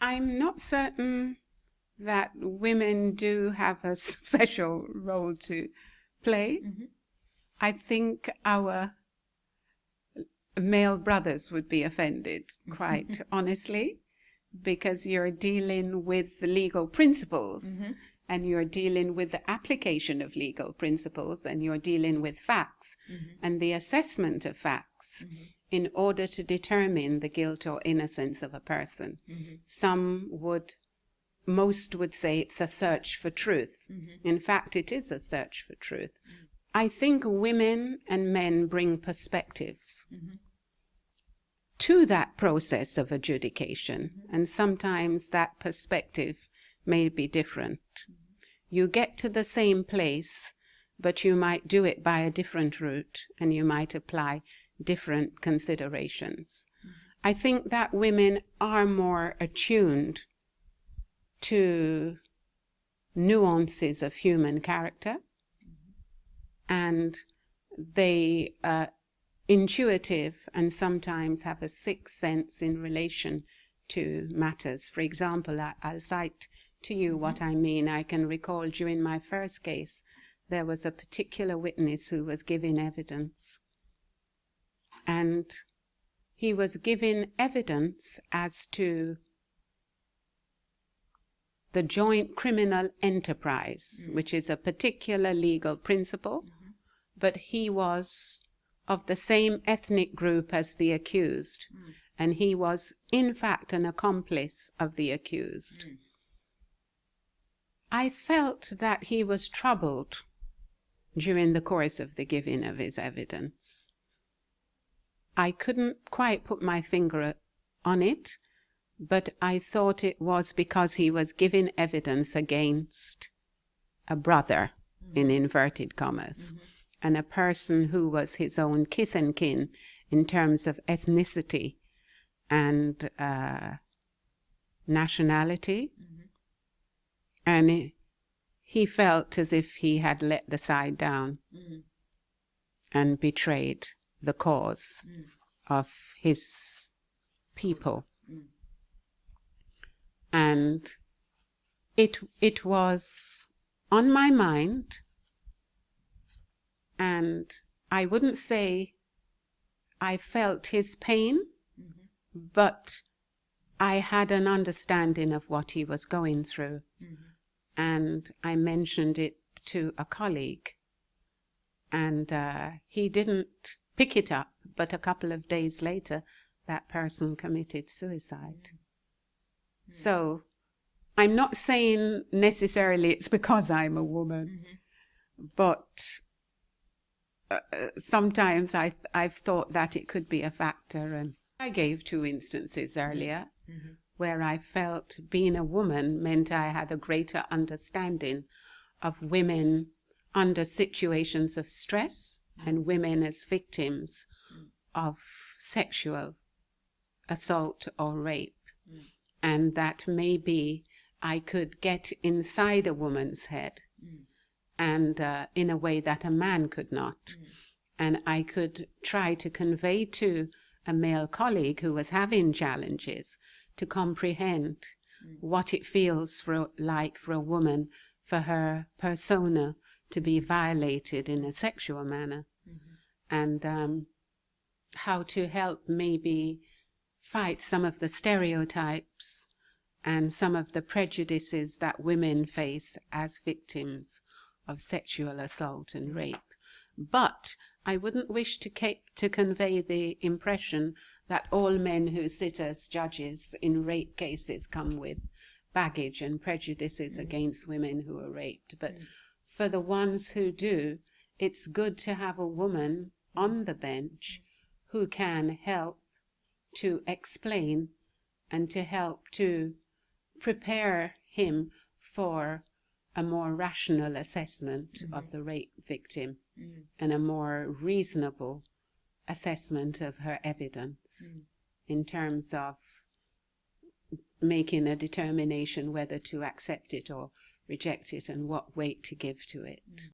I'm not certain that women do have a special role to play. Mm-hmm. I think our male brothers would be offended, quite honestly, because you're dealing with the legal principles, and you're dealing with the application of legal principles, and you're dealing with facts and the assessment of facts in order to determine the guilt or innocence of a person. Most would say it's a search for truth. In fact, it is a search for truth. I think women and men bring perspectives to that process of adjudication, and sometimes that perspective may be different. You get to the same place, but you might do it by a different route, and you might apply different considerations. I think that women are more attuned to nuances of human character, and they are intuitive and sometimes have a sixth sense in relation to matters. For example, I'll cite to you what I mean. I can recall during my first case, there was a particular witness who was giving evidence, and he was giving evidence as to the joint criminal enterprise, which is a particular legal principle, but he was of the same ethnic group as the accused, and he was in fact an accomplice of the accused. I felt that he was troubled during the course of the giving of his evidence. I couldn't quite put my finger on it, but I thought it was because he was giving evidence against a brother, in inverted commas, and a person who was his own kith and kin in terms of ethnicity and nationality. And he felt as if he had let the side down and betrayed the cause of his people. And it was on my mind, and I wouldn't say I felt his pain, but I had an understanding of what he was going through. And I mentioned it to a colleague, and he didn't pick it up, but a couple of days later, that person committed suicide. So I'm not saying necessarily it's because I'm a woman, but sometimes I've thought that it could be a factor. And I gave 2 instances earlier where I felt being a woman meant I had a greater understanding of women under situations of stress and women as victims of sexual assault or rape. And that maybe I could get inside a woman's head and in a way that a man could not. And I could try to convey to a male colleague who was having challenges to comprehend what it feels like for a woman, for her persona to be violated in a sexual manner, and how to help maybe fight some of the stereotypes and some of the prejudices that women face as victims of sexual assault and rape. But I wouldn't wish to convey the impression that all men who sit as judges in rape cases come with baggage and prejudices against women who are raped. But for the ones who do, it's good to have a woman on the bench who can help to explain and to help to prepare him for a more rational assessment of the rape victim and a more reasonable assessment of her evidence in terms of making a determination whether to accept it or reject it and what weight to give to it.